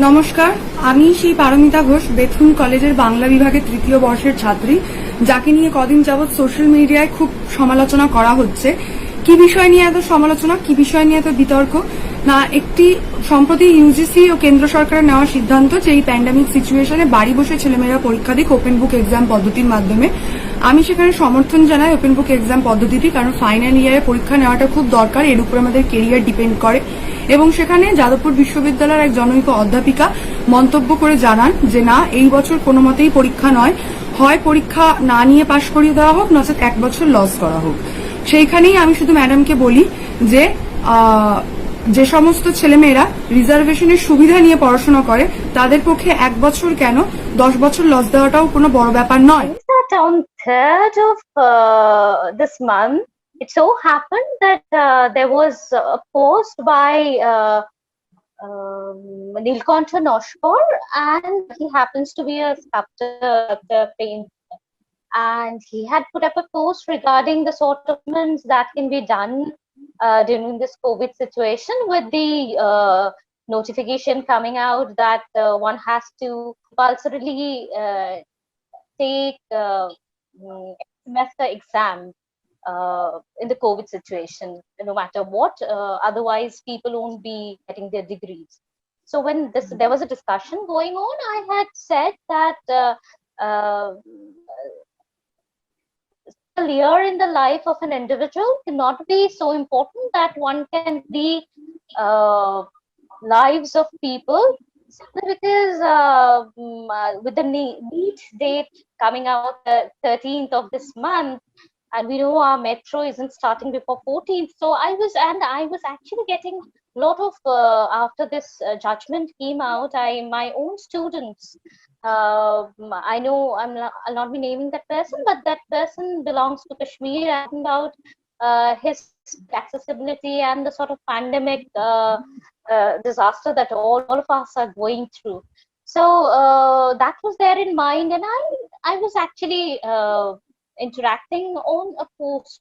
নমস্কার, আমি সেই পারমিতা ঘোষ, বেথুন কলেজের বাংলা বিভাগের তৃতীয় বর্ষের ছাত্রী, যাকে নিয়ে কদিন যাবৎ সোশ্যাল মিডিয়ায় খুব সমালোচনা করা হচ্ছে। কি বিষয় নিয়ে এত সমালোচনা, কি বিষয় নিয়ে এত বিতর্ক? না, একটি সম্প্রতি ইউজিসি ও কেন্দ্র সরকারের নেওয়া সিদ্ধান্ত যে এই প্যান্ডামিক সিচুয়েশনে বাড়ি বসে ছেলেমেয়েরা পরীক্ষা দিক ওপেন বুক এক্সাম পদ্ধতির মাধ্যমে। আমি সেখানে সমর্থন জানাই ওপেন বুক এক্সাম পদ্ধতিটি, কারণ ফাইনাল ইয়ারে পরীক্ষা নেওয়াটা খুব দরকার, এর উপর আমাদের কেরিয়ার ডিপেন্ড করে। এবং সেখানে যাদবপুর বিশ্ববিদ্যালয়ের এক জনৈক অধ্যাপিকা মন্তব্য করে জানান যে না, এই বছর কোনো মতেই পরীক্ষা নয়, হয় পরীক্ষা না নিয়ে পাশ করিয়ে দেওয়া হোক, নচেত 1 বছর লস করা হোক। সেইখানেই আমি শুধু ম্যাডামকে বলি যে যে সমস্ত ছেলেমেয়েরা রিজার্ভেশনের সুবিধা নিয়ে পড়াশোনা করে তাদের পক্ষে 1 বছর কেন 10 বছর লস দেওয়াটাও কোনো বড় ব্যাপার নয়। On 3rd of this month, it so happened that there was a post by Nilkantha Noshkar, and he happens to be a sculptor, painter, and he had put up a post regarding the sort of movements that can be done during this COVID situation, with the notification coming out that one has to compulsorily take semester exam in the COVID situation, no matter what. Otherwise, people won't be getting their degrees. So when there was a discussion going on, I had said that a year in the life of an individual cannot be so important that one can be lives of people, because with the NEET date coming out the 13th of this month, and we know our metro isn't starting before 14th. So I was actually getting a lot of after this judgment came out, my own students, I know I'll not be naming that person, but that person belongs to Kashmir, and about his accessibility and the sort of pandemic disaster that all of us are going through. So that was there in mind, and I was actually interacting on a post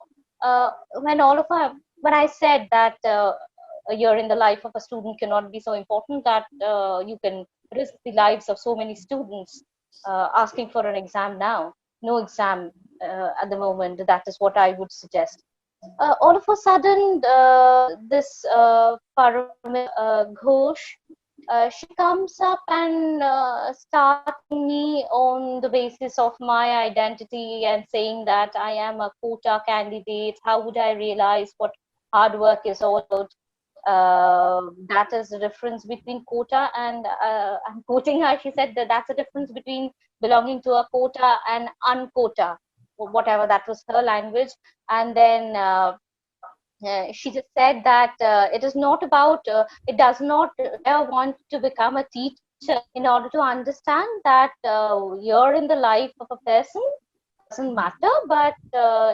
when I said that a year in the life of a student cannot be so important that you can risk the lives of so many students asking for an exam now. No exam at the moment. That is what I would suggest. All of a sudden, this Paramita Ghosh, she comes up and starting me on the basis of my identity and saying that I am a quota candidate. How would I realize what hard work is all about? That is the difference between quota and I'm quoting her. She said that that's the difference between belonging to a quota and unquota, whatever, that was her language. And then she just said that it is not about it does not want to become a teacher in order to understand that you're in the life of a person doesn't matter, but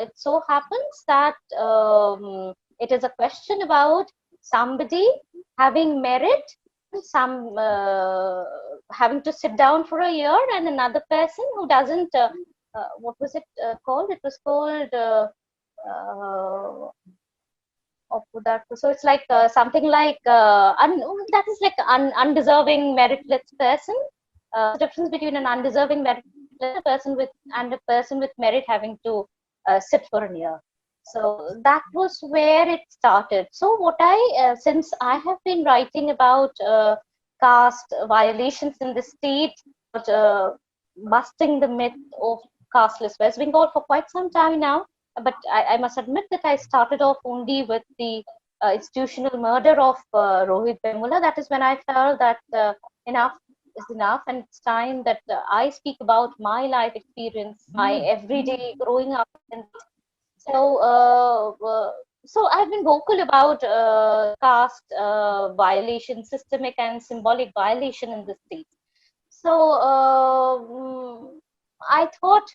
it so happens that it is a question about somebody having merit, some having to sit down for a year, and another person who doesn't what was it called? It was called so it's like something like that is like undeserving meritless person. The difference between an undeserving meritless person and a person with merit having to sit for a year. So that was where it started. So what since I have been writing about caste violations in the state, busting the myth of casteless West Bengal for quite some time now. But I must admit that I started off only with the institutional murder of Rohit Vemula. That is when I felt that enough is enough, and it's time that I speak about my life experience, my everyday growing up. And so I've been vocal about caste violation, systemic and symbolic violation in the state. So I thought,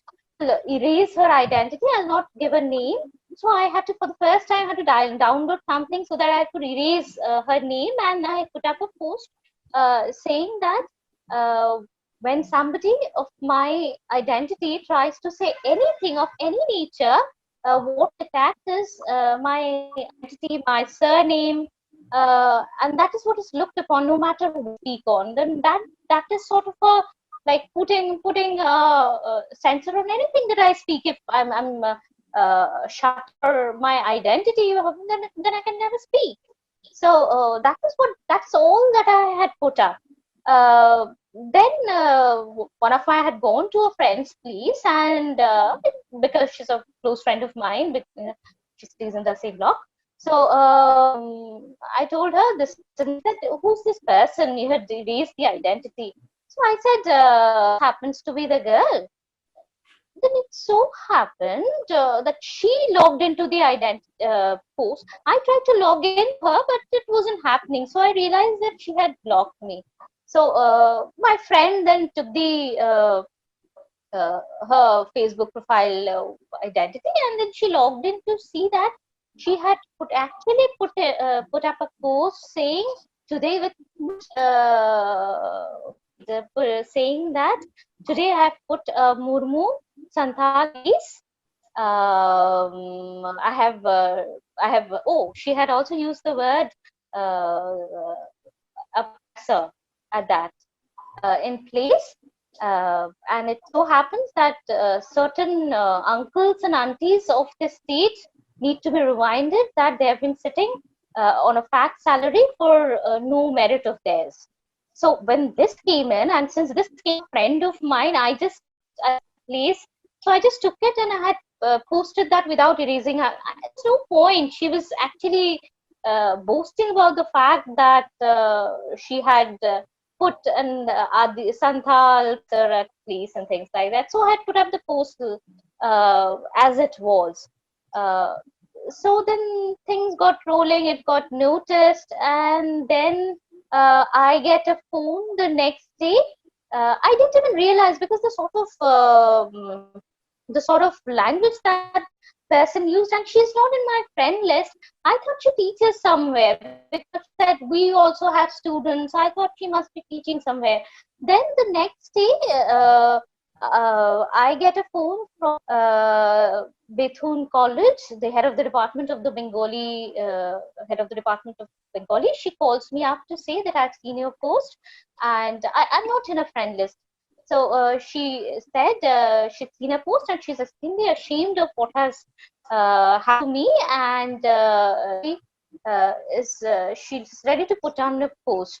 erase her identity. I'll not give a name. So I had to, for the first time, I had to download something so that I could erase her name, and I put up a post saying that when somebody of my identity tries to say anything of any nature, what attacked is my identity, my surname, and that is what is looked upon, no matter who we speak on. Then that is sort of a like putting censor on anything that I speak. If I'm shut for my identity, then I can never speak. So that's all that I had put up. Then one of I had gone to a friend's place, and because she's a close friend of mine, she stays in the same block. So I told her this, and said, "Who's this person? You had erased the identity." So I said, "Happens to be the girl." Then it so happened that she logged into the post. I tried to log in her, but it wasn't happening. So I realized that she had blocked me. So my friend then took the her Facebook profile identity, and then she logged in to see that she had put up a post saying today saying that today I have put Murmu Santhales. I have. Oh, she had also used the word oppressor at that in place. And it so happens that certain uncles and aunties of the state need to be reminded that they have been sitting on a fat salary for no merit of theirs. So when this came in, and since this came a friend of mine, I just took it and I had posted that without erasing her. It's no point. She was actually boasting about the fact that she had put an Adi Santhal at place and things like that. So I had put up the post as it was. So then things got rolling, it got noticed, and then I get a phone the next day. I didn't even realize, because the sort of language that person used, and she's not in my friend list. I thought she teaches somewhere, because that we also have students. I thought she must be teaching somewhere. Then the next day, I get a phone from Bethune College, the head of the department of the Bengali, She calls me up to say that I've seen your post, and I'm not in a friend list. So she said she's seen a post and she's extremely ashamed of what has happened to me, and she's ready to put on a post.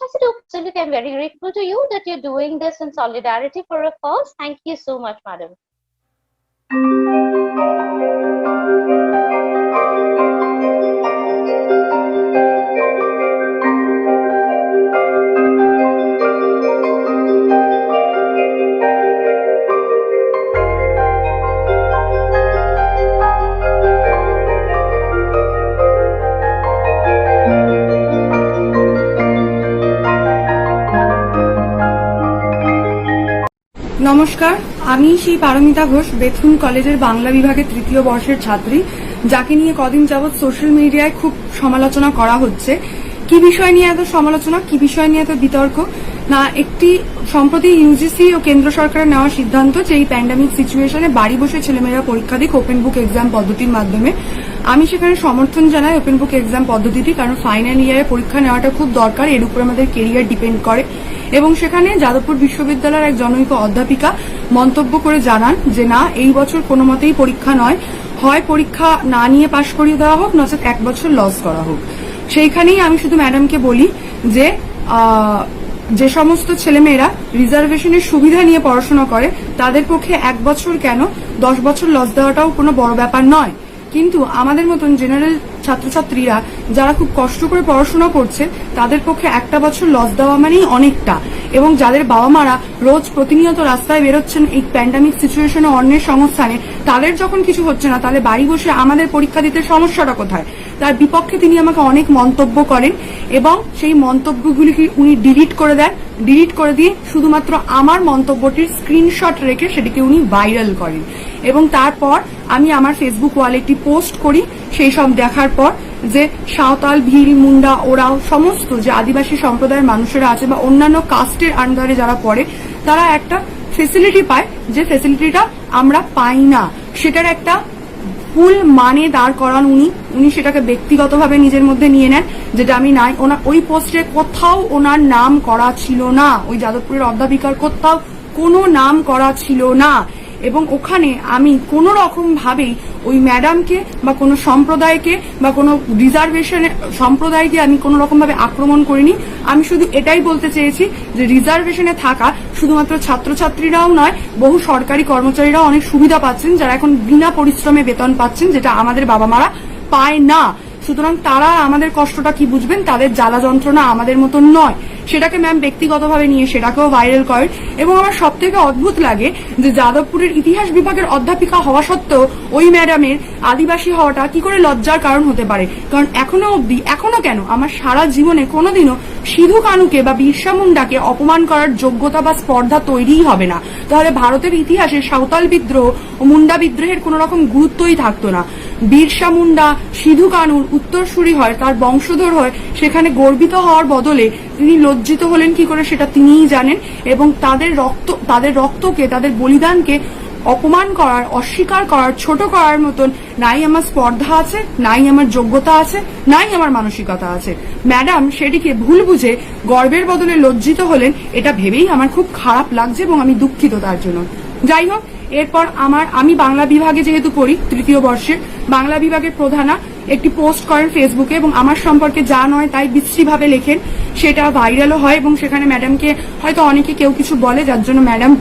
I said, "Oh, absolutely, I'm very grateful to you that you're doing this in solidarity for a cause. Thank you so much, madam." নমস্কার, আমি সেই Paromita Ghosh, Bethune কলেজের বাংলা বিভাগের তৃতীয় বর্ষের ছাত্রী, যাকে নিয়ে কদিন যাবৎ সোশ্যাল মিডিয়ায় খুব সমালোচনা করা হচ্ছে। কি বিষয় নিয়ে এত সমালোচনা, কি বিষয় নিয়ে এত বিতর্ক? না, একটি সম্প্রতি ইউজিসি ও কেন্দ্র সরকারের নেওয়া সিদ্ধান্ত যে এই প্যান্ডামিক সিচুয়েশনে বাড়ি বসে ছেলেমেয়েরা পরীক্ষা দিক ওপেন বুক এক্সাম পদ্ধতির মাধ্যমে। আমি সেখানে সমর্থন জানাই ওপেন বুক এক্সাম পদ্ধতিটি, কারণ ফাইনাল ইয়ারে পরীক্ষা নেওয়াটা খুব দরকার। এর উপর আমাদের কেরিয়ার ডিপেন্ড করে। এবং সেখানে যাদবপুর বিশ্ববিদ্যালয়ের এক জনৈক অধ্যাপিকা মন্তব্য করে জানান যে না, এই বছর কোনো মতেই পরীক্ষা নয়, হয় পরীক্ষা না নিয়ে পাশ করিয়ে দেওয়া হোক, নচেত 1 বছর লস করা হোক। সেইখানেই আমি শুধু ম্যাডামকে বলি যে সমস্ত ছেলেমেয়েরা রিজার্ভেশনের সুবিধা নিয়ে পড়াশোনা করে তাদের পক্ষে 1 বছর কেন 10 বছর লস দেওয়াটাও কোনো বড় ব্যাপার নয়। কিন্তু আমাদের মতন জেনারেল ছাত্রছাত্রীরা যারা খুব কষ্ট করে পড়াশোনা করছে তাদের পক্ষে 1টা বছর লস দেওয়া মানেই অনেকটা। এবং যাদের বাবা মারা রোজ প্রতিনিয়ত রাস্তায় বেরোচ্ছেন এই প্যান্ডামিক সিচুয়েশনে অন্যের সংস্থানে, তাদের যখন কিছু হচ্ছে না তাহলে বাড়ি বসে আমাদের পরীক্ষা দিতে সমস্যাটা কোথায়? তার বিপক্ষে তিনি আমাকে অনেক মন্তব্য করেন এবং সেই মন্তব্যগুলিকে উনি ডিলিট করে দেন। ডিলিট করে দিয়ে শুধুমাত্র আমার মন্তব্যটির স্ক্রিনশট রেখে সেটিকে উনি ভাইরাল করেন। এবং তারপর আমি আমার ফেসবুক ওয়ালে একটি পোস্ট করি সেই সব দেখার পর, যে সাঁওতাল, ভিল, মুন্ডা, ওরাও সমস্ত যে আদিবাসী সম্প্রদায়ের মানুষেরা আছে বা অন্যান্য কাস্টের আন্ডারে যারা পড়ে, তারা একটা ফেসিলিটি পায়, যে ফেসিলিটিটা আমরা পাই না। সেটার একটা স্কুল মানে দাঁড় করান উনি সেটাকে ব্যক্তিগতভাবে নিজের মধ্যে নিয়ে নেন, যেটা আমি নাই। ওই পোস্টে কোথাও ওনার নাম করা ছিল না, ওই যাদবপুরের অধ্যাপিকার কোথাও কোনো নাম করা ছিল না। এবং ওখানে আমি কোনো রকম ভাবেই ওই ম্যাডামকে বা কোনো সম্প্রদায়কে বা কোনো রিজার্ভেশনের সম্প্রদায়কে আমি কোনো রকম ভাবে আক্রমণ করিনি। আমি শুধু এটাই বলতে চেয়েছি যে রিজার্ভেশনে থাকা শুধুমাত্র ছাত্রছাত্রীরাও নয়, বহু সরকারি কর্মচারীরাও অনেক সুবিধা পাচ্ছেন, যারা এখন বিনা পরিশ্রমে বেতন পাচ্ছেন, যেটা আমাদের বাবা মারা পায় না। সুতরাং তারা আমাদের কষ্টটা কি বুঝবেন, তাদের জ্বালা যন্ত্রণা আমাদের মতন নয়। সেটাকে ম্যাম ব্যক্তিগতভাবে নিয়ে সেটাকেও ভাইরাল করেন। এবং আমার সব থেকে অদ্ভুত লাগে যে যাদবপুরের ইতিহাস বিভাগের অধ্যাপিকা হওয়া সত্ত্বেও ওই ম্যাডামের আদিবাসী হওয়াটা কি করে লজ্জার কারণ হতে পারে। কারণ এখনো কেন আমার সারা জীবনে কোনোদিনও সিধু কানুকে বা বিরসা মুন্ডাকে অপমান করার যোগ্যতা বা স্পর্ধা তৈরিই হবে না। তাহলে ভারতের ইতিহাসে সাঁওতাল বিদ্রোহ ও মুন্ডা বিদ্রোহের কোন রকম গুরুত্বই থাকতো না। বিরসা মুন্ডা সিধু কানুর উত্তরসূরি হয়, তার বংশধর হয়, সেখানে গর্বিত হওয়ার বদলে তিনি লজ্জিত হলেন কি করে সেটা তিনিই জানেন। এবং তাদের রক্তকে, তাদের বলিদানকে অপমান করার, অস্বীকার করার, ছোট করার মতন নাই আমার স্পর্ধা আছে, নাই আমার যোগ্যতা আছে, নাই আমার মানসিকতা আছে। ম্যাডাম সেটিকে ভুল বুঝে গর্বের বদলে লজ্জিত হলেন, এটা ভেবেই আমার খুব খারাপ লাগছে এবং আমি দুঃখিত তার জন্য। যাই হোক, এরপর আমি বাংলা বিভাগে যেহেতু পড়ি, তৃতীয় বর্ষে, বাংলা বিভাগের প্রধানা একটি পোস্ট করেন ফেসবুকে এবং আমার সম্পর্কে যা নয় তাই বিশ্রীভাবে লেখেন। সেটা ভাইরালও হয় এবং সেখানে ম্যাডামকে হয়তো অনেকে কেউ কিছু বলে, যার জন্য ম্যাডাম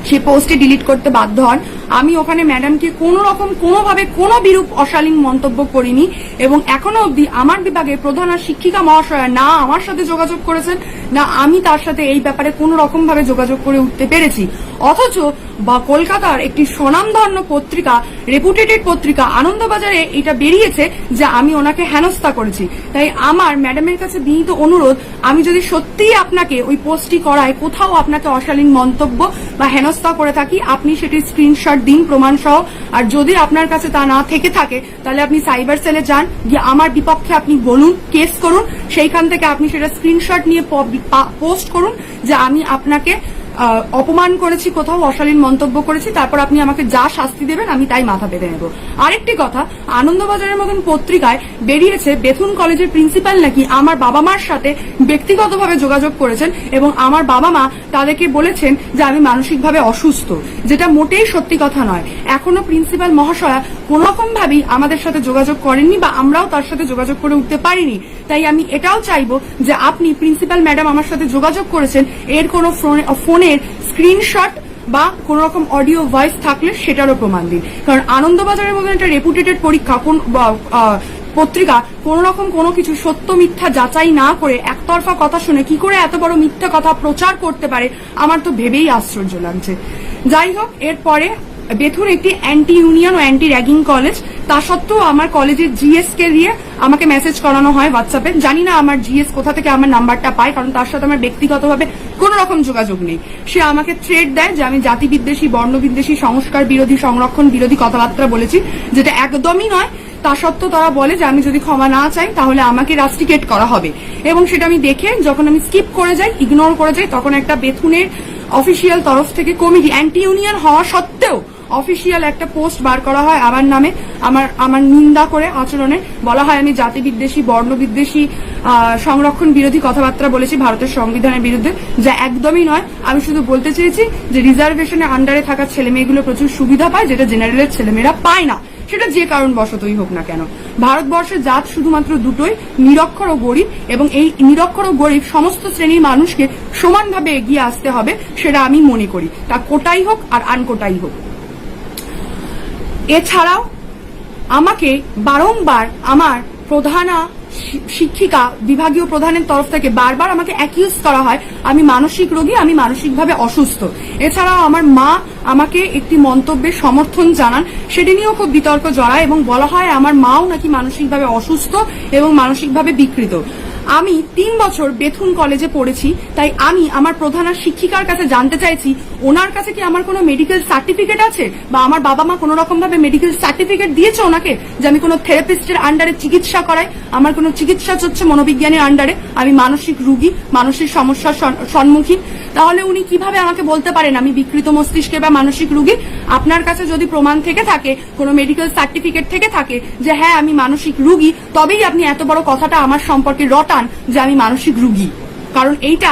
সে পোস্টে ডিলিট করতে বাধ্য হন। আমি ওখানে ম্যাডামকে কোনো রকম কোনোভাবে কোনো বিরূপ অশালীন মন্তব্য করিনি এবং এখনো অবধি আমার বিভাগে প্রধান আর শিক্ষিকা মহাশয়া না আমার সাথে যোগাযোগ করেছেন, না আমি তার সাথে এই ব্যাপারে কোনো রকম ভাবে যোগাযোগ করে উঠতে পেরেছি। অথচ বা কলকাতার একটি স্বনামধন্য পত্রিকা, রেপুটেটেড পত্রিকা আনন্দবাজারে এটা বেরিয়েছে যে আমি ওনাকে হেনস্থা করেছি। তাই আমার ম্যাডামের কাছে বিনীত অনুরোধ, আমি যদি সত্যিই আপনাকে ওই পোস্টটি করায় কোথাও আপনাকে অশালীন মন্তব্য বা হেনস্থা করে থাকি, আপনি সেটি স্ক্রিনশট দিন প্রমাণ সহ। আর যদি আপনার কাছে তা না থেকে থাকে তাহলে আপনি সাইবার সেলে যান, গিয়ে আমার বিপক্ষে আপনি বলুন, কেস করুন। সেইখান থেকে আপনি সেটা স্ক্রিনশট নিয়ে পোস্ট করুন যে আমি আপনাকে অপমান করেছি, কোথাও অশালীন মন্তব্য করেছি, তারপর আপনি আমাকে যা শাস্তি দেবেন আমি তাই মাথা পেতে নেব। আরেকটি কথা, আনন্দবাজারের মতন পত্রিকায় বেরিয়েছে বেথুন কলেজের প্রিন্সিপাল নাকি আমার বাবা মার সাথে ব্যক্তিগতভাবে যোগাযোগ করেছেন এবং আমার বাবা মা তাদেরকে বলেছেন যে আমি মানসিকভাবে অসুস্থ, যেটা মোটেই সত্যি কথা নয়। এখনো প্রিন্সিপাল মহাশয়া কোন রকম ভাবেই আমাদের সাথে যোগাযোগ করেননি বা আমরাও তার সাথে যোগাযোগ করে উঠতে পারিনি। তাই আমি এটাও চাইবো যে আপনি প্রিন্সিপাল ম্যাডাম আমার সাথে যোগাযোগ করেছেন, এর কোনো ফোনের স্ক্রিনশট বা কোন রকম অডিও ভয়েস থাকলে সেটারও প্রমাণ দিন। কারণ আনন্দবাজারের মতন একটা রেপুটেটেড পত্রিকা কোন রকম কোনো কিছু সত্য মিথ্যা যাচাই না করে একতরফা কথা শুনে কি করে এত বড় মিথ্যা কথা প্রচার করতে পারে, আমার তো ভেবেই আশ্চর্য লাগছে। যাই হোক, এরপরে বেথুন একটি অ্যান্টি ইউনিয়ন ও অ্যান্টি র্যাগিং কলেজ, তা সত্ত্বেও আমার কলেজের জিএস কে দিয়ে আমাকে মেসেজ করানো হয় হোয়াটসঅ্যাপে। জানি না আমার জিএস কোথা থেকে আমার নাম্বারটা পায়, কারণ তার সাথে আমার ব্যক্তিগতভাবে কোন রকম যোগাযোগ নেই। সে আমাকে থ্রেট দেয় যে আমি জাতি বিদ্বেষী, বর্ণ বিদ্বেষী, সংস্কার বিরোধী, সংরক্ষণ বিরোধী কথাবার্তা বলেছি, যেটা একদমই নয়। তা সত্ত্বেও তারা বলে যে আমি যদি ক্ষমা না চাই তাহলে আমাকে রাস্টিকেট করা হবে। এবং সেটা আমি দেখে যখন আমি স্কিপ করে যাই, ইগনোর করে যাই, তখন একটা বেথুনের অফিসিয়াল তরফ থেকে কমিটি, অ্যান্টি ইউনিয়ন হওয়া সত্ত্বেও অফিসিয়াল একটা পোস্ট বার করা হয় আমার নামে, আমার নিন্দা করে আচরণে। বলা হয় আমি জাতি বিদ্বেষী, বর্ণ বিদ্বেষী, সংরক্ষণ বিরোধী কথাবার্তা বলেছি ভারতের সংবিধানের বিরুদ্ধে, যা একদমই নয়। আমি শুধু বলতে চেয়েছি যে রিজার্ভেশনের আন্ডারে থাকা ছেলে মেয়েগুলো প্রচুর সুবিধা পায়, যেটা জেনারেলের ছেলেমেয়েরা পায় না, সেটা যে কারণ বশতই হোক না কেন। ভারতবর্ষের জাত শুধুমাত্র দুটোই, নিরক্ষর ও গরিব, এবং এই নিরক্ষর ও গরিব সমস্ত শ্রেণীর মানুষকে সমানভাবে এগিয়ে আসতে হবে, সেটা আমি মনে করি, তা কোটাই হোক আর আনকোটাই হোক। এছাড়াও আমাকে বারংবার আমার প্রধানা শিক্ষিকা, বিভাগীয় প্রধানের তরফ থেকে বারবার আমাকে অ্যাকিউজ করা হয় আমি মানসিক রোগী, আমি মানসিকভাবে অসুস্থ। এছাড়াও আমার মা আমাকে একটি মন্তব্যের সমর্থন জানান, সেটি নিয়েও খুব বিতর্ক জড়ায় এবং বলা হয় আমার মাও নাকি মানসিকভাবে অসুস্থ এবং মানসিকভাবে বিকৃত। আমি 3 বছর বেথুন কলেজে পড়েছি, তাই আমি আমার প্রধান শিক্ষিকার কাছে জানতে চাইছি ওনার কাছে কি আমার কোনো মেডিকেল সার্টিফিকেট আছে, বা আমার বাবা মা কোনো রকম ভাবে মেডিকেল সার্টিফিকেট দিয়েছে ওনাকে যে আমি কোনো থেরাপিস্টের আন্ডারে চিকিৎসা করাই। আমার কোনো চিকিৎসা চলছে মনোবিজ্ঞানের আন্ডারে, আমি মানসিক রুগী, মানসিক সমস্যার সম্মুখীন। তাহলে উনি কিভাবে আমাকে বলতে পারেন আমি বিকৃত মস্তিষ্কে বা মানসিক রুগী? আপনার কাছে যদি প্রমাণ থেকে থাকে, কোনো মেডিকেল সার্টিফিকেট থেকে থাকে যে হ্যাঁ আমি মানসিক রুগী, তবেই আপনি এত বড় কথাটা আমার সম্পর্কে রটান যে আমি মানসিক রুগী। কারণ এইটা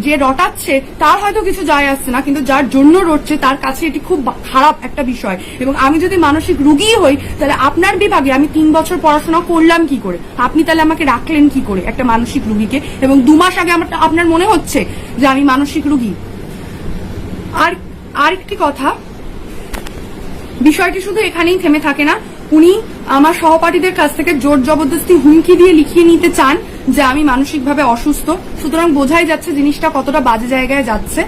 যে রটাচ্ছে তার হয়তো কিছু যায় আসছে না, কিন্তু যার জন্য রটছে তার কাছে এটি খুব খারাপ একটা বিষয়। এবং আমি যদি মানসিক রুগী হই, তাহলে আপনার বিভাগে আমি 3 বছর পড়াশোনা করলাম কি করে? আপনি তাহলে আমাকে রাখলেন কি করে একটা মানসিক রুগীকে? এবং 2 মাস আগে আপনার মনে হচ্ছে যে আমি মানসিক রুগী? আর আরেকটি কথা, বিষয়টি শুধু এখানেই থেমে থাকে না। উনি আমার সহপাঠীদের কাছ থেকে জোর জবরদস্তি হুমকি দিয়ে লিখিয়ে নিতে চান যে আমি মানসিকভাবে অসুস্থ। সুতরাং বোঝাই যাচ্ছে জিনিসটা কতটা বাজে জায়গায় যাচ্ছে।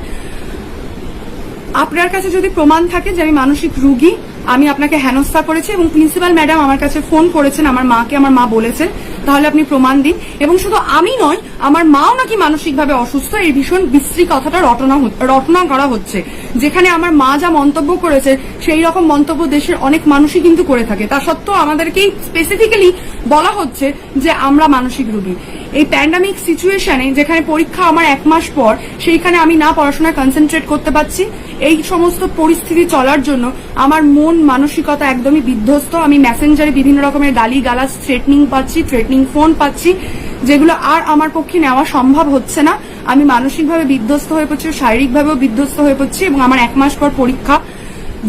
আপনার কাছে যদি প্রমাণ থাকে যে আমি মানসিক রুগী, আমি আপনাকে হেনস্থা করেছি এবং প্রিন্সিপাল ম্যাডাম আমার কাছে ফোন করেছেন, আমার মাকে আমার মা বলেছেন, তাহলে আপনি প্রমাণ দিন। এবং শুধু আমি নয়, আমার মাও নাকি মানসিকভাবে অসুস্থ, এই ভীষণ বিশ্রী কথাটা রটনা করা হচ্ছে। যেখানে আমার মা যা মন্তব্য করেছে সেই রকম মন্তব্য দেশের অনেক মানুষই কিন্তু করে থাকে, তা সত্ত্বেও আমাদেরকেই স্পেসিফিক্যালি বলা হচ্ছে যে আমরা মানসিক রুগী। এই প্যান্ডামিক সিচুয়েশনে যেখানে পরীক্ষা আমার 1 মাস পর, সেইখানে আমি না পড়াশোনায় কনসেন্ট্রেট করতে পারছি। এই সমস্ত পরিস্থিতি চলার জন্য আমার মন মানসিকতা একদমই বিধ্বস্ত। আমি মেসেঞ্জারে বিভিন্ন রকমের গালি গালাজ, থ্রেটনিং পাচ্ছি, থ্রেটনিং ফোন পাচ্ছি, যেগুলো আর আমার পক্ষে নেওয়া সম্ভব হচ্ছে না। আমি মানসিকভাবে বিধ্বস্ত হয়ে পড়ছি, শারীরিকভাবেও বিধ্বস্ত হয়ে পড়ছি এবং আমার 1 মাস পর পরীক্ষা।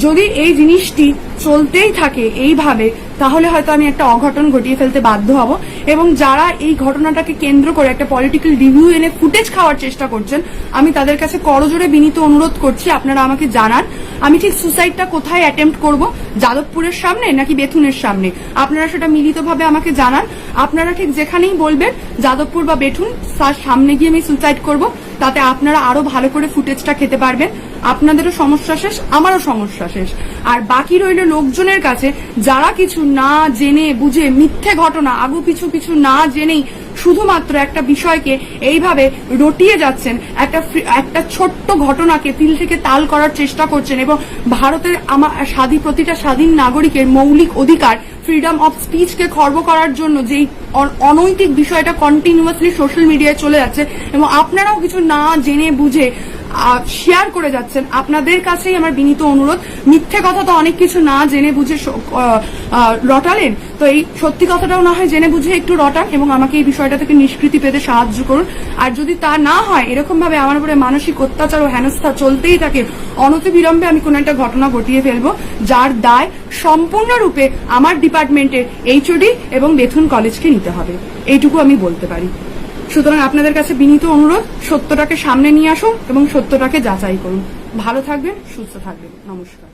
যদি এই জিনিসটি চলতেই থাকে এইভাবে, তাহলে হয়তো আমি একটা অঘটন ঘটিয়ে ফেলতে বাধ্য হব। এবং যারা এই ঘটনাটাকে কেন্দ্র করে একটা পলিটিক্যাল রিভিউ এনে ফুটেজ খাওয়ার চেষ্টা করছেন, আমি তাদের কাছে করজোড়ে বিনীত অনুরোধ করছি আপনারা আমাকে জানান আমি ঠিক সুসাইডটা কোথায় অ্যাটেম্প্ট করব, যাদবপুরের সামনে নাকি বেথুনের সামনে? আপনারা সেটা মিলিতভাবে আমাকে জানান। আপনারা ঠিক যেখানেই বলবেন যাদবপুর বা বেথুন, তার সামনে গিয়ে আমি সুসাইড করব, তাতে আপনারা আরো ভালো করে ফুটেজটা খেতে পারবেন। আপনাদেরও সমস্যা শেষ, আমারও সমস্যা শেষ। আর বাকি রইল লোকজনের কাছে যারা কিছু না জেনে বুঝে, মিথ্যে ঘটনা আগু পিছু কিছু না জেনেই শুধুমাত্র একটা বিষয়কে এইভাবে রটিয়ে যাচ্ছেন, একটা ছোট্ট ঘটনাকে তিল থেকে তাল করার চেষ্টা করছেন। এবং ভারতের প্রতিটা স্বাধীন নাগরিকের মৌলিক অধিকার, ফ্রিডম অফ স্পিচকে খর্ব করার জন্য যেই অনৈতিক বিষয়টা কন্টিনিউয়াসলি সোশ্যাল মিডিয়ায় চলে যাচ্ছে, এবং আপনারাও কিছু না জেনে বুঝে শেয়ার করে যাচ্ছেন, আপনাদের কাছেই আমার বিনীত অনুরোধ, মিথ্যে কথা তো অনেক কিছু না জেনে বুঝে রটালেন, তো এই সত্যি কথাটাও না হয় জেনে বুঝে একটু রটান এবং আমাকে এই বিষয়টা থেকে নিষ্কৃতি পেতে সাহায্য করুন। আর যদি তা না হয়, এরকম ভাবে আমার উপরে মানসিক অত্যাচার ও হেনস্থা চলতেই থাকে, অনতিবিলম্বে আমি কোনো একটা ঘটনা ঘটিয়ে ফেলবো, যার দায় সম্পূর্ণরূপে আমার ডিপার্টমেন্টের এইচওডি এবং বেথুন কলেজকে নিতে হবে, এইটুকু আমি বলতে পারি। সুতরাং আপনাদের কাছে বিনীত অনুরোধ, সত্যটাকে সামনে নিয়ে আসুন এবং সত্যটাকে যাচাই করুন। ভালো থাকবেন, সুস্থ থাকবেন। নমস্কার।